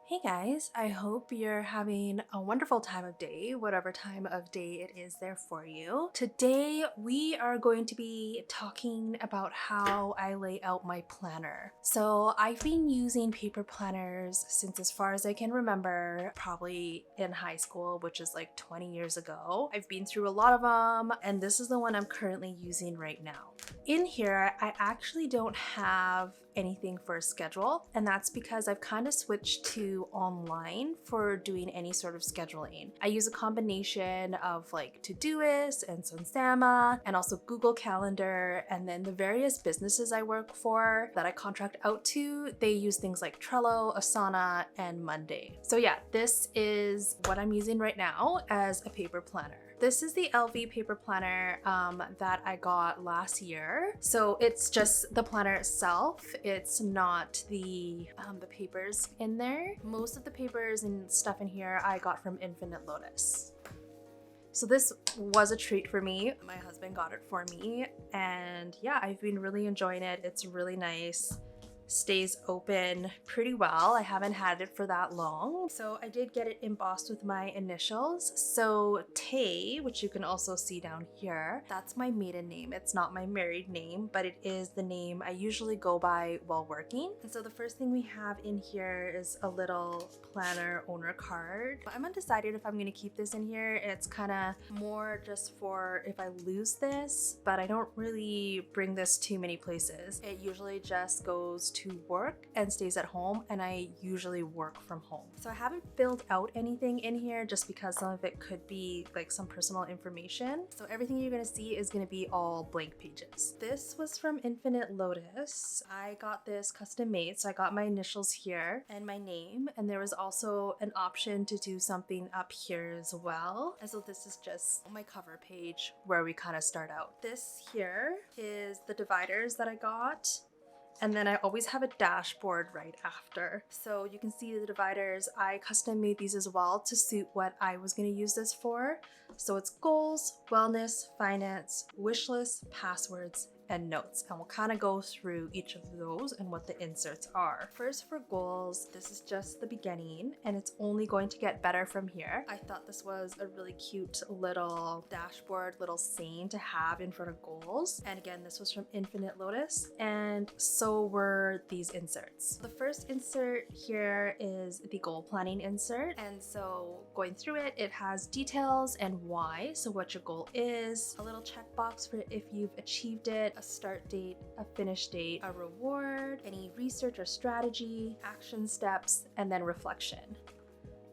Hey guys, I hope you're having a wonderful time of day, whatever time of day it is there for you. Today, we are going to be talking about how I lay out my planner. So I've been using paper planners since as far as I can remember, probably in high school, which is like 20 years ago. I've been through a lot of them, and this is the one I'm currently using right now. In here, I actually don't have anything for a schedule, and that's because I've kind of switched to online for doing any sort of scheduling. I use a combination of like Todoist and Sunsama and also Google Calendar, and then the various businesses I work for that I contract out to, they use things like Trello, Asana, and Monday. So yeah, this is what I'm using right now as a paper planner. This is the LV paper planner that I got last year. So it's just the planner itself. It's not the papers in there. Most of the papers and stuff in here I got from Infinite Lotus. So this was a treat for me. My husband got it for me, and yeah, I've been really enjoying it. It's really nice. Stays open pretty well. I haven't had it for that long. So I did get it embossed with my initials. So Tay, which you can also see down here, that's my maiden name. It's not my married name, but it is the name I usually go by while working. And so the first thing we have in here is a little planner owner card. I'm undecided if I'm gonna keep this in here. It's kind of more just for if I lose this, but I don't really bring this too many places. It usually just goes to work and stays at home, and I usually work from home. So I haven't filled out anything in here just because some of it could be like some personal information. So everything you're gonna see is gonna be all blank pages. This was from Infinite Lotus. I got this custom made, so I got my initials here and my name, and there was also an option to do something up here as well. And so this is just my cover page where we kind of start out. This here is the dividers that I got. And then I always have a dashboard right after. So you can see the dividers. I custom made these as well to suit what I was gonna use this for. So it's goals, wellness, finance, wish lists, passwords, and notes. And we'll kind of go through each of those and what the inserts are. First for goals, this is just the beginning and it's only going to get better from here. I thought this was a really cute little dashboard, little saying to have in front of goals. And again, this was from Infinite Lotus, and so were these inserts. The first insert here is the goal planning insert. And so going through it, it has details and why, so what your goal is, a little checkbox for if you've achieved it, a start date, a finish date, a reward, any research or strategy, action steps, and then reflection.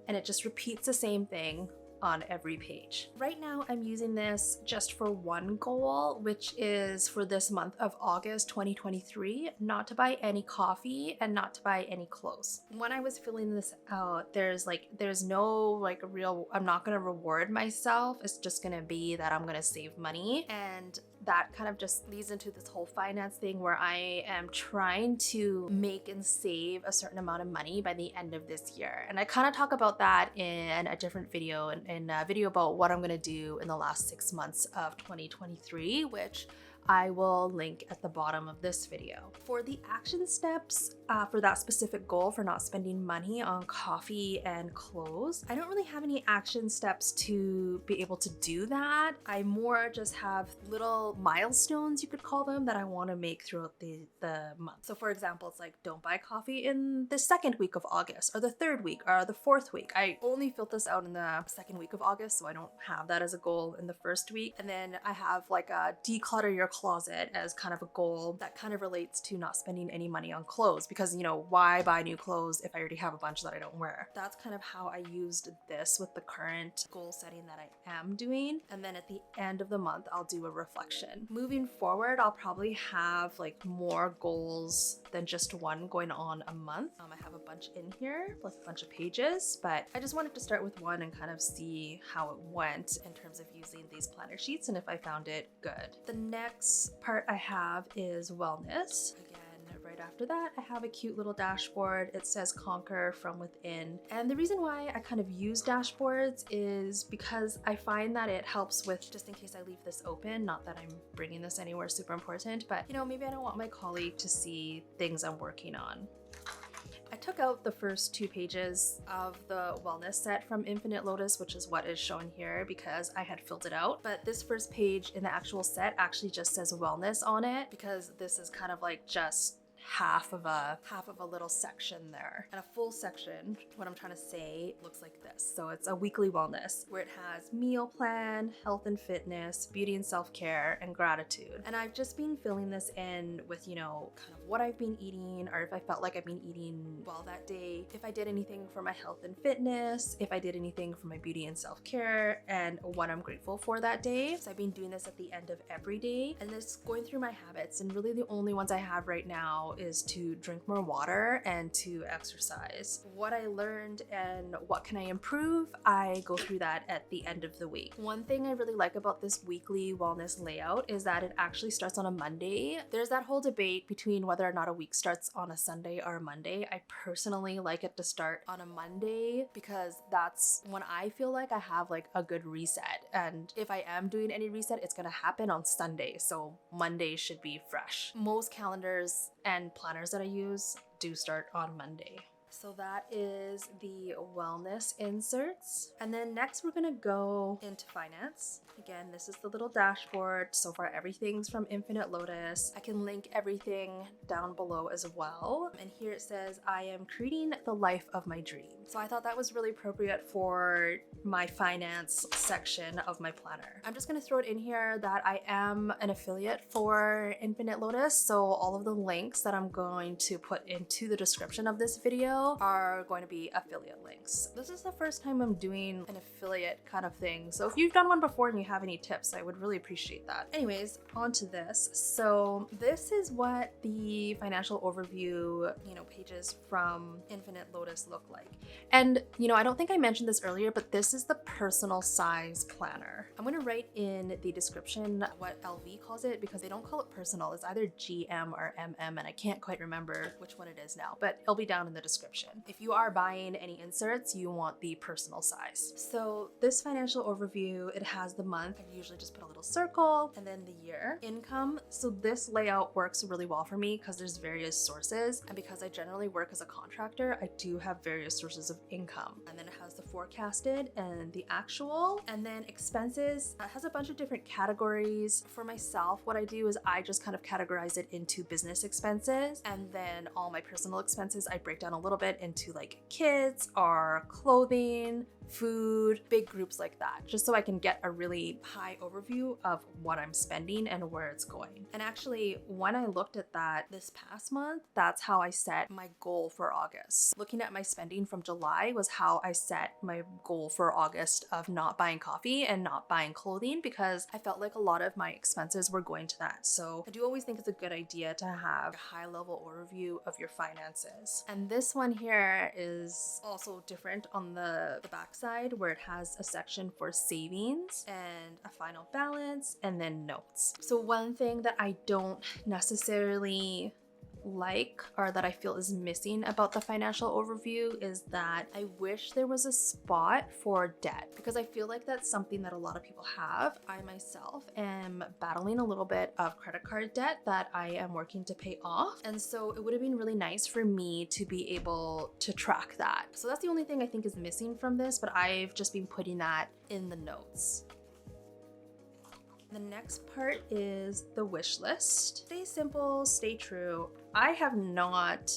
And it just repeats the same thing on every page. Right now, I'm using this just for one goal, which is for this month of August 2023, not to buy any coffee and not to buy any clothes. When I was filling this out, there's no like real, I'm not gonna reward myself. It's just gonna be that I'm gonna save money. And that kind of just leads into this whole finance thing where I am trying to make and save a certain amount of money by the end of this year. And I kind of talk about that in a different video, in a video about what I'm gonna do in the last 6 months of 2023, which I will link at the bottom of this video. For the action steps for that specific goal for not spending money on coffee and clothes, I don't really have any action steps to be able to do that. I more just have little milestones, you could call them, that I want to make throughout the month. So for example, it's like, don't buy coffee in the second week of August, or the third week, or the fourth week. I only filled this out in the second week of August, so I don't have that as a goal in the first week. And then I have like a declutter your closet as kind of a goal that kind of relates to not spending any money on clothes, because you know, why buy new clothes if I already have a bunch that I don't wear? That's kind of how I used this with the current goal setting that I am doing. And then at the end of the month, I'll do a reflection. Moving forward, I'll probably have like more goals than just one going on a month. I have a bunch in here, like a bunch of pages, but I just wanted to start with one and kind of see how it went in terms of using these planner sheets and if I found it good. The next part I have is wellness. Again, right after that, I have a cute little dashboard. It says Conquer from Within. And the reason why I kind of use dashboards is because I find that it helps with, just in case I leave this open, not that I'm bringing this anywhere super important, but you know, maybe I don't want my colleague to see things I'm working on. I took out the first 2 pages of the wellness set from Infinite Lotus, which is what is shown here because I had filled it out. But this first page in the actual set actually just says wellness on it because this is kind of like just half of a little section there. And a full section, what I'm trying to say, looks like this. So it's a weekly wellness where it has meal plan, health and fitness, beauty and self-care, and gratitude. And I've just been filling this in with, you know, kind of what I've been eating, or if I felt like I've been eating well that day, if I did anything for my health and fitness, if I did anything for my beauty and self-care, and what I'm grateful for that day. So I've been doing this at the end of every day, and it's going through my habits, and really the only ones I have right now is to drink more water and to exercise. What I learned and what can I improve, I go through that at the end of the week. One thing I really like about this weekly wellness layout is that it actually starts on a Monday. There's that whole debate between whether or not a week starts on a Sunday or a Monday. I personally like it to start on a Monday because that's when I feel like I have like a good reset. And if I am doing any reset, it's gonna happen on Sunday. So Monday should be fresh. Most calendars and planners that I use do start on Monday. So that is the wellness inserts. And then next we're gonna go into finance. Again, this is the little dashboard. So far everything's from Infinite Lotus. I can link everything down below as well. And here it says, I am creating the life of my dreams. So I thought that was really appropriate for my finance section of my planner. I'm just gonna throw it in here that I am an affiliate for Infinite Lotus. So all of the links that I'm going to put into the description of this video are going to be affiliate links. This is the first time I'm doing an affiliate kind of thing. So if you've done one before and you have any tips, I would really appreciate that. Anyways, on to this. So this is what the financial overview, pages from Infinite Lotus look like. And, I don't think I mentioned this earlier, but this is the personal size planner. I'm going to write in the description what LV calls it because they don't call it personal. It's either GM or MM, and I can't quite remember which one it is now, but it'll be down in the description. If you are buying any inserts, you want the personal size. So this financial overview, it has the month. I usually just put a little circle and then the year. Income. So this layout works really well for me because there's various sources, and because I generally work as a contractor, I do have various sources of income. And then it has the forecasted and the actual, and then expenses. It has a bunch of different categories. For myself, what I do is I just kind of categorize it into business expenses, and then all my personal expenses I break down a little bit into like kids or clothing, food, big groups like that, just so I can get a really high overview of what I'm spending and where it's going. And actually, when I looked at that this past month, that's how I set my goal for August. Looking at my spending from July was how I set my goal for August of not buying coffee and not buying clothing, because I felt like a lot of my expenses were going to that. So I do always think it's a good idea to have a high level overview of your finances. And this one here is also different on the back side, where it has a section for savings and a final balance and then notes. So one thing that I don't necessarily like, or that I feel is missing about the financial overview, is that I wish there was a spot for debt, because I feel like that's something that a lot of people have. I myself am battling a little bit of credit card debt that I am working to pay off, and so it would have been really nice for me to be able to track that. So that's the only thing I think is missing from this, but I've just been putting that in the notes. The next part is the wish list. Stay simple, stay true. I have not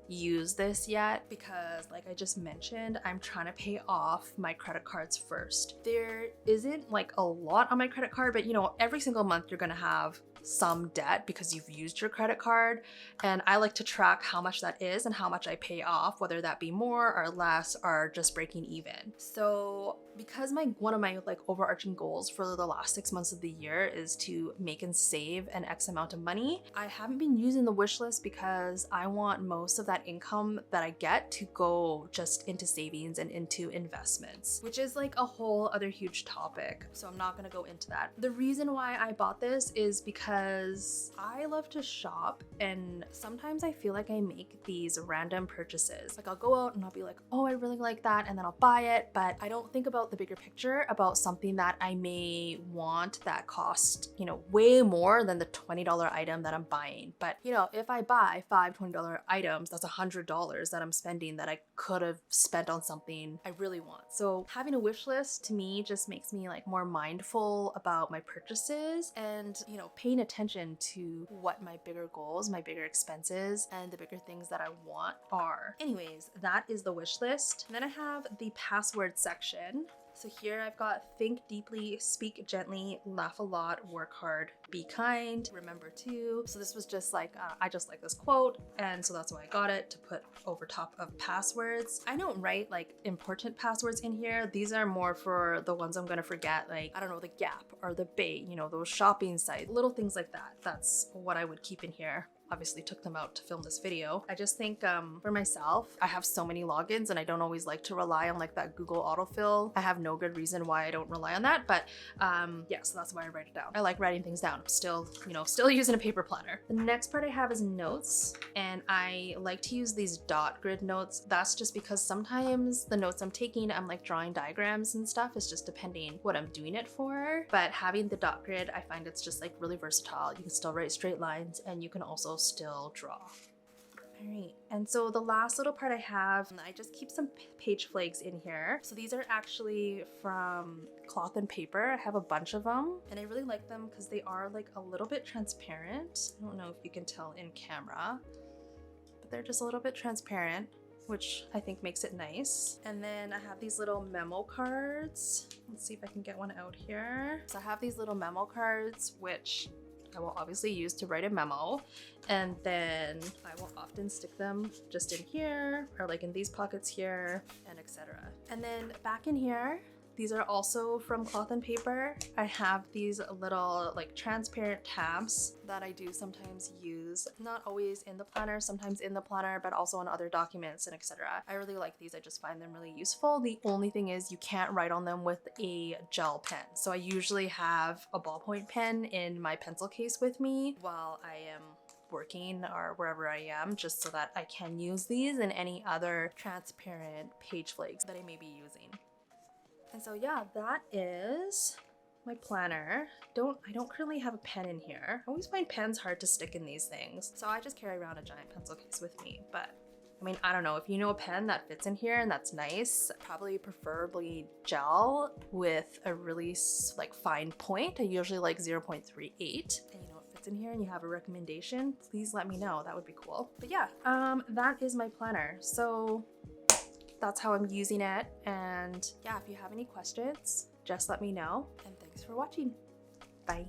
used this yet because, like I just mentioned, I'm trying to pay off my credit cards first. There isn't like a lot on my credit card, but every single month you're gonna have some debt because you've used your credit card, and I like to track how much that is and how much I pay off, whether that be more or less or just breaking even. So because one of my overarching goals for the last 6 months of the year is to make and save an X amount of money, I haven't been using the wish list because I want most of that income that I get to go just into savings and into investments, which is like a whole other huge topic. So I'm not gonna go into that. The reason why I bought this is because because I love to shop, and sometimes I feel like I make these random purchases. Like I'll go out and I'll be like, oh, I really like that, and then I'll buy it, but I don't think about the bigger picture about something that I may want that cost, you know, way more than the $20 item that I'm buying. But you know, if I buy five $20 items, that's $100 that I'm spending that I could have spent on something I really want. So having a wish list to me just makes me like more mindful about my purchases and, you know, paying attention to what my bigger goals, my bigger expenses, and the bigger things that I want are. Anyways, that is the wish list. And then I have the password section. So here I've got think deeply, speak gently, laugh a lot, work hard, be kind, remember to. So this was just like, I just like this quote, and so that's why I got it to put over top of passwords. I don't write like important passwords in here. These are more for the ones I'm gonna forget, like, I don't know, the Gap or the Bay, you know, those shopping sites, little things like that. That's what I would keep in here. Obviously took them out to film this video. I just think for myself, I have so many logins and I don't always like to rely on like that Google autofill. I have no good reason why I don't rely on that, but yeah, so that's why I write it down. I like writing things down. I'm still, you know, still using a paper planner. The next part I have is notes, and I like to use these dot grid notes. That's just because sometimes the notes I'm taking, I'm like drawing diagrams and stuff. It's just depending what I'm doing it for. But having the dot grid, I find it's just like really versatile. You can still write straight lines and you can also still draw. All right, and so the last little part I have, I just keep some page flags in here. So these are actually from cloth and paper. I have a bunch of them, and I really like them because they are like a little bit transparent. I don't know if you can tell in camera, but they're just a little bit transparent, which I think makes it nice. And then I have these little memo cards. Let's see if I can get one out here. So I have these little memo cards, which I will obviously use to write a memo, and then I will often stick them just in here or like in these pockets here, and etc. And then back in here, these are also from cloth and paper. I have these little like transparent tabs that I do sometimes use, not always in the planner, sometimes in the planner, but also on other documents and etc. I really like these. I just find them really useful. The only thing is you can't write on them with a gel pen. So I usually have a ballpoint pen in my pencil case with me while I am working or wherever I am, just so that I can use these and any other transparent page flags that I may be using. And so yeah, that is my planner. I don't currently have a pen in here. I always find pens hard to stick in these things, so I just carry around a giant pencil case with me. But I mean, I don't know, if you know a pen that fits in here and that's nice, probably preferably gel with a really like fine point. I usually like 0.38. And you know it fits in here and you have a recommendation, please let me know. That would be cool. But yeah, that is my planner. So that's how I'm using it. And yeah, if you have any questions, just let me know. And thanks for watching. Bye.